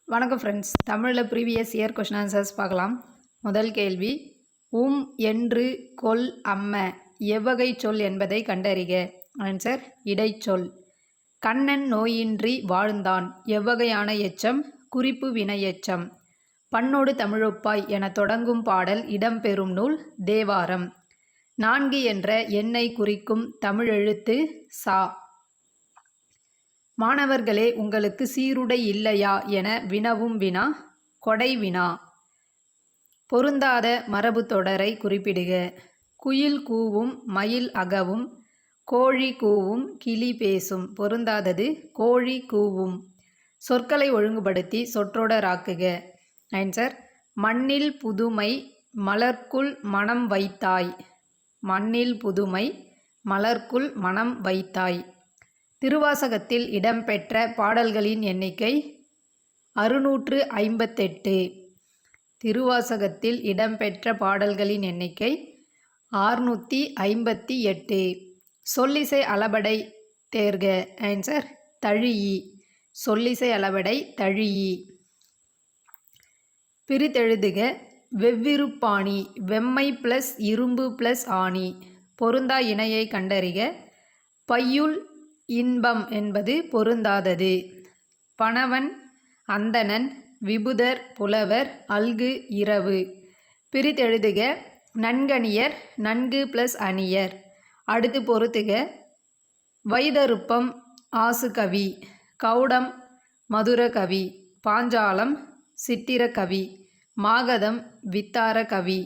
வணக்கம் ஃப்ரெண்ட்ஸ். தமிழில் previous year question answers பார்க்கலாம். முதல் கேள்வி, என்று கொல் அம்ம எவ்வகை சொல் என்பதை கண்டறிக. ஆன்சர் இடைச்சொல். கண்ணன் நோயின்றி வாழ்ந்தான் எவ்வகையான எச்சம்? குறிப்பு வினை எச்சம். பண்ணோடு தமிழொப்பாய் என தொடங்கும் பாடல் இடம்பெறும் நூல் தேவாரம். 4 என்ற எண்ணை குறிக்கும் தமிழெழுத்து சா. மாணவர்களே, உங்களுக்கு சீருடை இல்லையா என வினவும் வினா கொடை வினா. பொருந்தாத மரபு தொடரை குறிப்பிடுக. குயில் கூவும், மயில் அகவும், கோழி கூவும், கிளி பேசும். பொருந்தாதது கோழி கூவும். சொற்களை ஒழுங்குபடுத்தி சொற்றொடராக்குக. ஆன்சர் மண்ணில் புதுமை மலர்க்குள் மனம் வைத்தாய். மண்ணில் புதுமை மலர்க்குள் மனம் வைத்தாய். திருவாசகத்தில் இடம்பெற்ற பாடல்களின் எண்ணிக்கை 658. திருவாசகத்தில் இடம்பெற்ற பாடல்களின் எண்ணிக்கை 658. சொல்லிசை அளபடை தேர்க. ஆன்சர் தழியி. சொல்லிசை அளபடை தழியி. பிரித்தெழுதுக. வெவ்விருப்பாணி வெம்மை ப்ளஸ் இரும்பு ப்ளஸ் ஆணி. பொருந்தா இணையை கண்டறிக. பையுள் இன்பம் என்பது பொருந்தாதது. பணவன் அந்தணன் விபுதர் புலவர் அல்கு இரவு. பிரித்தெழுதுக. நன்கணியர் நன்கு ப்ளஸ் அணியர். அடுத்து பொறுத்துக. வைதருப்பம் ஆசுகவி, கௌடம் மதுரகவி, பாஞ்சாலம் சித்திரகவி, மாகதம் வித்தார கவி.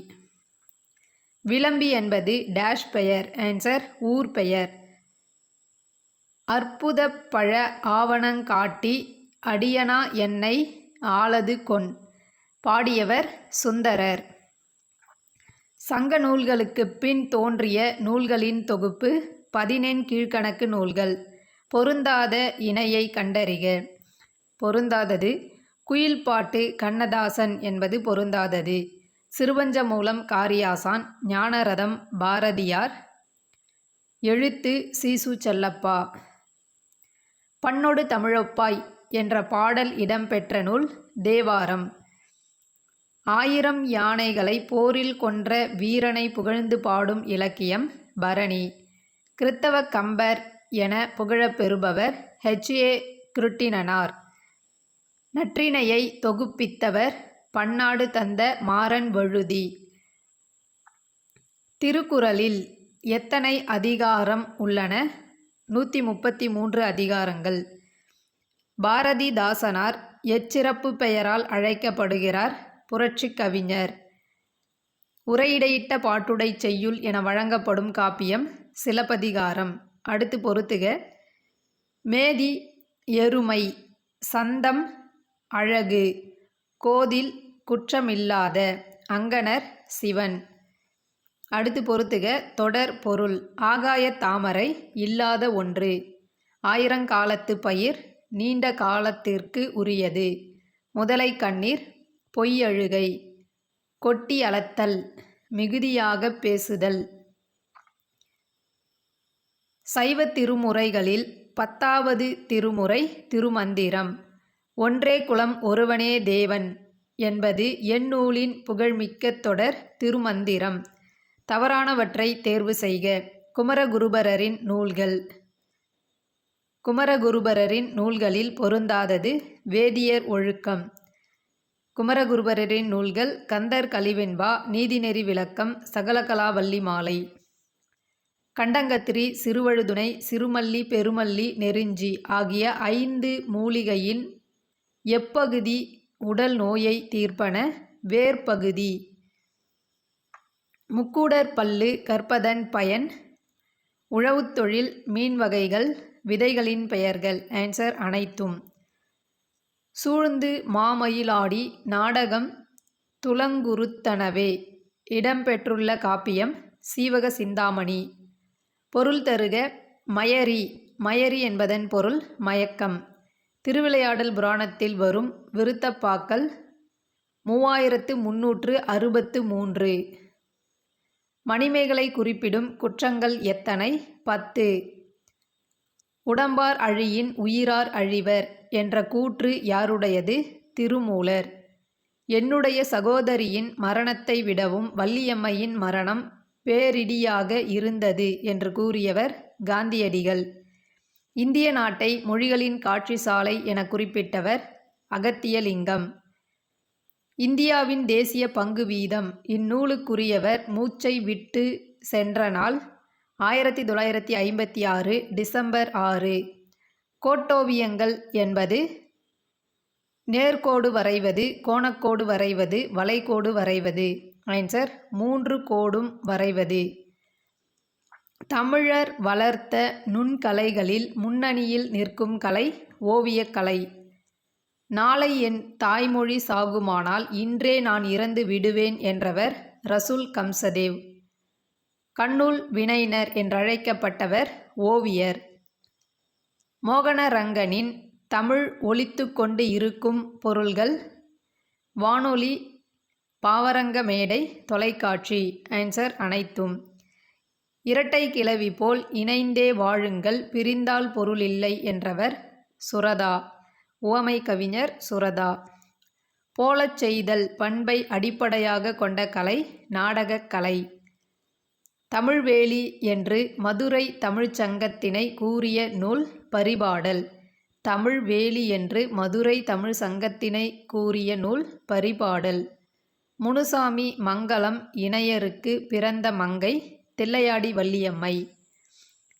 விளம்பி என்பது டேஷ் பெயர். ஆன்சர் ஊர் பெயர். அற்புத பழ ஆவணங்காட்டி அடியனா என்னை ஆளது கொன். பாடியவர் சுந்தரர். சங்க நூல்களுக்கு பின் தோன்றிய நூல்களின் தொகுப்பு 14 கீழ்க்கணக்கு நூல்கள். பொருந்தாத இணையை கண்டறிக. பொருந்தாதது குயில்பாட்டு கண்ணதாசன் என்பது பொருந்தாதது. சிறுவஞ்ச மூலம் காரியாசான். ஞானரதம் பாரதியார். எழுத்து சீசு செல்லப்பா. பண்ணொடு தமிழொப்பாய் என்ற பாடல் இடம்பெற்ற நூல் தேவாரம். 1000 யானைகளை போரில் கொன்ற வீரனை புகழ்ந்து பாடும் இலக்கியம் பரணி. கிறித்தவ கம்பர் என புகழப்பெறுபவர் H.A. கிருட்டிணனார். நற்றிணையை தொகுப்பித்தவர் பன்னாடு தந்த மாறன் வழுதி. திருக்குறளில் எத்தனை அதிகாரம் உள்ளன? 133 அதிகாரங்கள். பாரதிதாசனார் எச்சிறப்பு பெயரால் அழைக்கப்படுகிறார்? புரட்சி கவிஞர். உரையிடையிட்ட பாட்டுடை செய்யுள் என வழங்கப்படும் காப்பியம் சிலப்பதிகாரம். அடுத்து பொறுத்துக. மேதி எருமை, சந்தம் அழகு, கோதில் குற்றமில்லாத, அங்கணர் சிவன். அடுத்து பொறுத்துக. தொடர் பொருள். ஆகாய தாமரை இல்லாத ஒன்று. 1000 காலத்து பயிர் நீண்ட காலத்திற்கு உரியது. முதலை கண்ணீர் பொய்யழுகை. கொட்டி அளத்தல் மிகுதியாக பேசுதல். சைவ திருமுறைகளில் 10வது திருமுறை திருமந்திரம். ஒன்றே குலம் ஒருவனே தேவன் என்பது எந்நூலின் புகழ்மிக்க தொடர் திருமந்திரம். தவறானவற்றை தேர்வு செய்க. குமரகுருபரரின் நூல்கள். குமரகுருபரரின் நூல்களில் பொருந்தாதது வேதியர் ஒழுக்கம். குமரகுருபரரின் நூல்கள் கந்தர் கலிவெண்பா, நீதிநெறி விளக்கம், சகலகலாவல்லி மாலை. கண்டங்கத்திரி, சிறுவழுதுணை, சிறுமல்லி, பெருமல்லி, நெருஞ்சி ஆகிய 5 மூலிகையின் எப்பகுதி உடல் நோயை தீர்ப்பன? வேர்பகுதி. முக்கூடர் பல்லு கற்பதன் பயன்? உழவுத் தொழில், மீன் வகைகள், விதைகளின் பெயர்கள். ஆன்சர் அனைத்தும். சூழ்ந்து மாமயிலாடி நாடகம் துலங்குறுத்தனவே இடம்பெற்றுள்ள காப்பியம் சீவக சிந்தாமணி. பொருள் தருக. மயரி. மயரி என்பதன் பொருள் மயக்கம். திருவிளையாடல் புராணத்தில் வரும் விருத்தப்பாக்கள் 3363. மணிமேகலை குறிப்பிடும் குற்றங்கள் எத்தனை? 10. உடம்பார் அழியின் உயிரார் அழிவர் என்ற கூற்று யாருடையது? திருமூலர். என்னுடைய சகோதரியின் மரணத்தை விடவும் வள்ளியம்மையின் மரணம் பேரிடியாக இருந்தது என்று கூறியவர் காந்தியடிகள். இந்திய நாட்டை மொழிகளின் காட்சி சாலை என குறிப்பிட்டவர் அகத்தியலிங்கம். இந்தியாவின் தேசிய பங்கு வீதம் இந்நூலுக்குரியவர் மூச்சை விட்டு சென்ற நாள் 1956 டிசம்பர் 6. கோட்டோவியங்கள் என்பது நேர்கோடு வரைவது, கோணக்கோடு வரைவது, வளைகோடு வரைவது. ஆன்சர் 3 கோடும் வரைவது. தமிழர் வளர்த்த நுண்கலைகளில் முன்னணியில் நிற்கும் கலை ஓவியக்கலை. நாளை என் தாய்மொழி சாகுமானால் இன்றே நான் இறந்து விடுவேன் என்றவர் ரசூல் கம்சதேவ். கண்ணுல் வினைனர் என்றழைக்கப்பட்டவர் ஓவியர். மோகனரங்கனின் தமிழ் ஒலித்து கொண்டு இருக்கும் பொருள்கள் வானொலி, பாவரங்க மேடை, தொலைக்காட்சி. ஆன்சர் அனைத்தும். இரட்டை கிளவி போல் இணைந்தே வாழுங்கள், பிரிந்தால் பொருளில்லை என்றவர் சுரதா. உவமை கவிஞர் சுரதா. போலச் செய்தல் பண்பை அடிப்படையாக கொண்ட கலை நாடகக் கலை. தமிழ்வேலி என்று மதுரை தமிழ்ச்சங்கத்தினை கூறிய நூல் பரிபாடல். தமிழ்வேலி என்று மதுரை தமிழ் சங்கத்தினை கூறிய நூல் பரிபாடல். முனுசாமி மங்கலம் இணையருக்கு பிறந்த மங்கை தில்லையாடி வள்ளியம்மை.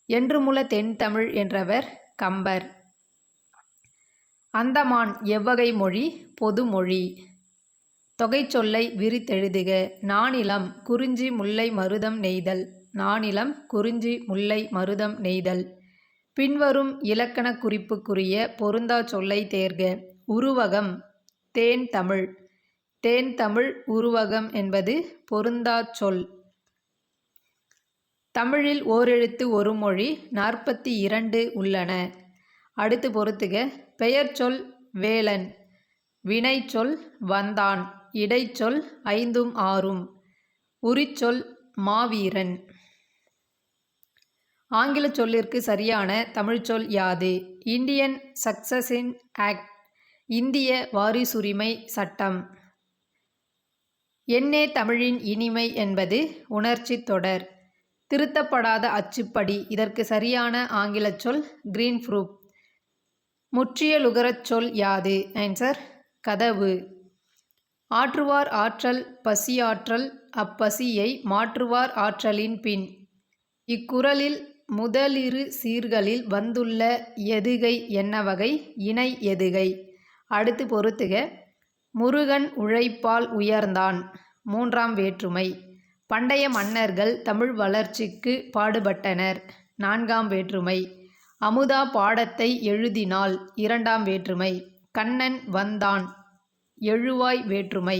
என்றுமுல தென்தமிழ் என்றவர் கம்பர். அந்தமான் எவ்வகை மொழி? பொதுமொழி. தொகைச்சொல்லை விரித்தெழுதுக. நானிலம் குறிஞ்சி முல்லை மருதம் நெய்தல். நானிலம் குறிஞ்சி முல்லை மருதம் நெய்தல். பின்வரும் இலக்கண குறிப்புக்குரிய பொருந்தா சொல்லை தேர்க. உருவகம் தேன் தமிழ். தேன் தமிழ் உருவகம் என்பது பொருந்தா சொல். தமிழில் ஓரெழுத்து ஒரு மொழி 42 உள்ளன. அடுத்து பொறுத்துக. பெயர்ச்சொல் வேலன். வினைச்சொல் வந்தான். இடைச்சொல் 5ம் 6ம். உரிச்சொல் மாவீரன். ஆங்கில சொல்லிற்கு சரியான தமிழ்ச்சொல் யாது? Indian succession act. இந்திய வாரிசுரிமை சட்டம். என்னே தமிழின் இனிமை என்பது உணர்ச்சித் தொடர். திருத்தப்படாத அச்சுப்படி. இதற்கு சரியான ஆங்கிலச் சொல் கிரீன் ப்ரூப். முற்றியலுகரச் சொல் யாது? ஆன்சர் கதவு. ஆற்றுவார் ஆற்றல் பசியாற்றல் அப்பசியை மாற்றுவார் ஆற்றலின் பின். இக்குறளில் முதலிரு சீர்களில் வந்துள்ள எதுகை என்ன வகை? இணை எதுகை. அடுத்து பொறுத்துக. முருகன் உழைப்பால் உயர்ந்தான் 3ஆம் வேற்றுமை. பண்டைய மன்னர்கள் தமிழ் வளர்ச்சிக்கு பாடுபட்டனர் 4ஆம் வேற்றுமை. அமுதா பாடத்தை எழுதினாள் 2ஆம் வேற்றுமை. கண்ணன் வந்தான் எழுவாய் வேற்றுமை.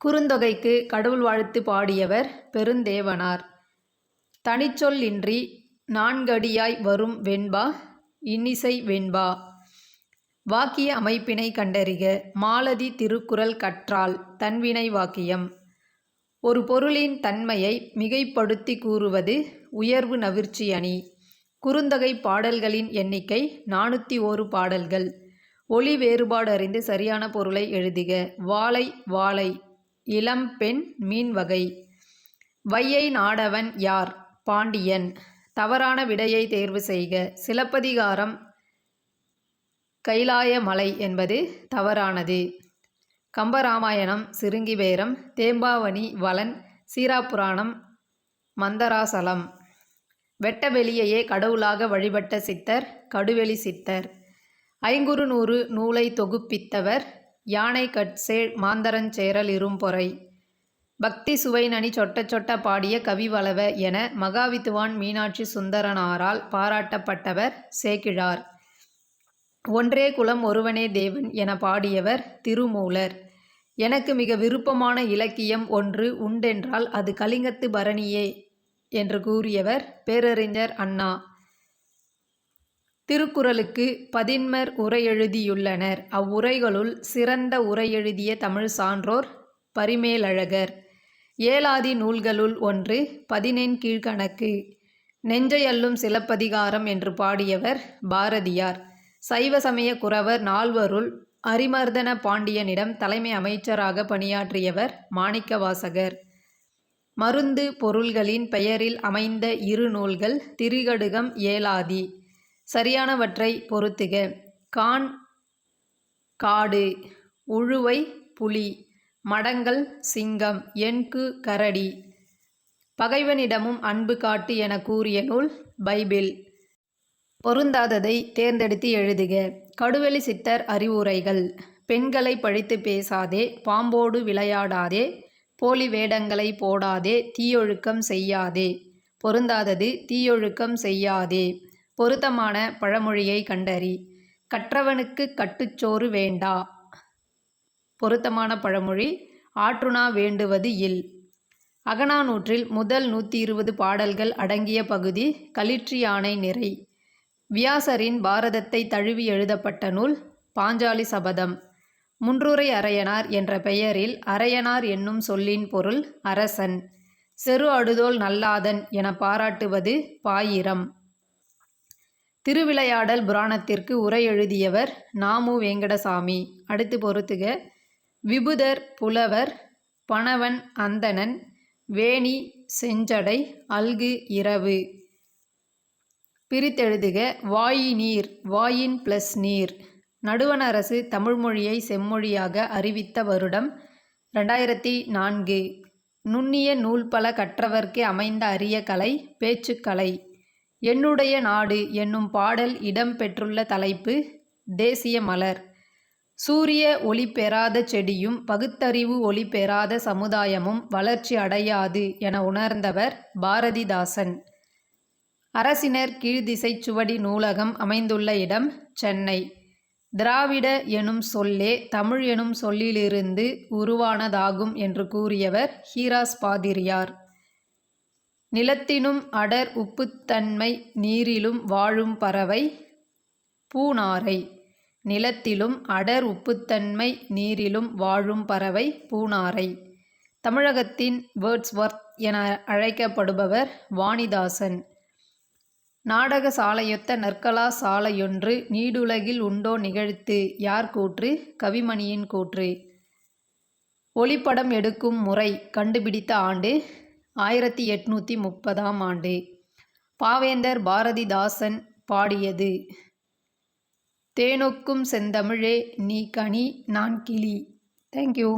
குறுந்தொகைக்கு கடவுள் வாழ்த்து பாடியவர் பெருந்தேவனார். தனிச்சொல் இன்றி 4 அடியாய் வரும் வெண்பா இன்னிசை வெண்பா. வாக்கிய அமைப்பினை கண்டறிக. மாலதி திருக்குறள் கற்றால் தன்வினை வாக்கியம். ஒரு பொருளின் தன்மையை மிகைப்படுத்தி கூறுவது உயர்வு நவிர்ச்சி அணி. குறுந்தொகை பாடல்களின் எண்ணிக்கை 401 பாடல்கள். ஒலி வேறுபாடு அறிந்து சரியான பொருளை எழுதுக. வாளை வாளை. இளம்பெண் மீன் வகை. வையை நாடவன் யார்? பாண்டியன். தவறான விடையை தேர்வு செய்க. சிலப்பதிகாரம் கைலாய மலை என்பது தவறானது. கம்பராமாயணம் சிருங்கிபேரம். தேம்பாவணி வளன். சீராப்புராணம் மந்தராசலம். வெட்ட வெளியையே கடவுளாக வழிபட்ட சித்தர் கடுவெளி சித்தர். 500 நூலை தொகுப்பித்தவர் யானை கட்சேழ் மாந்தரஞ்சேரல் இரும்பொறை. பக்தி சுவைநனி சொட்ட சொட்ட பாடிய கவிவளவ என மகாவித்துவான் மீனாட்சி சுந்தரனாரால் பாராட்டப்பட்டவர் சேக்கிழார். ஒன்றே குலம் ஒருவனே தேவன் என பாடியவர் திருமூலர். எனக்கு மிக விருப்பமான இலக்கியம் ஒன்று உண்டென்றால் அது கலிங்கத்து பரணியே என்று கூறியவர் பேரறிஞர் அண்ணா. திருக்குறளுக்கு 11 உரை எழுதியுள்ளனர். அவ்வுரைகளுள் சிறந்த உரை எழுதிய தமிழ் சான்றோர் பரிமேலழகர். ஏலாதி நூல்களுள் ஒன்று 14 கீழ்கணக்கு. நெஞ்சை அள்ளும் சிலப்பதிகாரம் என்று பாடியவர் பாரதியார். சைவ சமய குரவர் 4வருள் அரிமர்தன பாண்டியனிடம் தலைமை அமைச்சராக பணியாற்றியவர் மாணிக்கவாசகர். மருந்து பொருள்களின் பெயரில் அமைந்த இரு நூல்கள் திரிகடுகம் ஏலாதி. சரியானவற்றை பொறுத்துக. கான் காடு, உழுவை புலி, மடங்கள் சிங்கம், எண்கு கரடி. பகைவனிடமும் அன்பு காட்டு என கூறிய நூல் பைபிள். பொருந்தாததை தேர்ந்தெடுத்து எழுதுக. கடுவெளி சித்தர் அறிவுரைகள். பெண்களை பழித்து பேசாதே, பாம்போடு விளையாடாதே, போலி வேடங்களை போடாதே, தீயொழுக்கம் செய்யாதே. பொருந்தாதது தீயொழுக்கம் செய்யாதே. பொருத்தமான பழமொழியை கண்டறி. கற்றவனுக்கு கட்டுச்சோறு வேண்டா. பொருத்தமான பழமொழி ஆற்றுணா வேண்டுவது இல். அகநானூற்றில் முதல் 120 பாடல்கள் அடங்கிய பகுதி களிற்றியானை நிறை. வியாசரின் பாரதத்தை தழுவி எழுதப்பட்ட நூல் பாஞ்சாலி சபதம். முன்றுரை அரையனார் என்ற பெயரில் அரையனார் என்னும் சொல்லின் பொருள் அரசன். செரு அடுதோல் நல்லாதன் என பாராட்டுவது பாயிரம். திருவிளையாடல் புராணத்திற்கு உரை எழுதியவர் நாமு வேங்கடசாமி. அடுத்து பொறுத்துக. விபுதர் புலவர், பணவன் அந்தணன், வேணி செஞ்சடை, அல்கு இரவு. பிரித்தெழுதுக. வாயினீர், வாயின் ப்ளஸ் நீர். நடுவண் அரசு தமிழ்மொழியை செம்மொழியாக அறிவித்த வருடம் 2004. நுண்ணிய நூல் பல கற்றவர்க்கு அமைந்த அரிய கலை பேச்சுக்கலை. என்னுடைய நாடு என்னும் பாடல் இடம் பெற்றுள்ள தலைப்பு தேசிய மலர். சூரிய ஒளி பெறாத செடியும் பகுத்தறிவு ஒளி பெறாத சமுதாயமும் வளர்ச்சி அடையாது என உணர்ந்தவர் பாரதிதாசன். அரசினர் கீழ்திசைச் சுவடி நூலகம் அமைந்துள்ள இடம் சென்னை. திராவிட எனும் சொல்லே தமிழ் எனும் சொல்லிலிருந்து உருவானதாகும் என்று கூறியவர் ஹீராஸ் பாதிரியார். நிலத்தினும் அடர் உப்புத்தன்மை நீரிலும் வாழும் பறவை பூநாரை. நிலத்திலும் அடர் உப்புத்தன்மை நீரிலும் வாழும் பறவை பூநாரை. தமிழகத்தின் வேர்ட்ஸ்வொர்த் என அழைக்கப்படுபவர் வாணிதாசன். நாடக சாலையொத்த நற்கலா சாலையொன்று நீடுலகில் உண்டோ நிகழ்த்து யார் கூற்று? கவிமணியின் கூற்று. ஒளிப்படம் எடுக்கும் முறை கண்டுபிடித்த ஆண்டு 1830ஆம் ஆண்டு. பாவேந்தர் பாரதிதாசன் பாடியது. தேனொக்கும் செந்தமிழே நீ கனி நான் கிளி. தேங்க்யூ.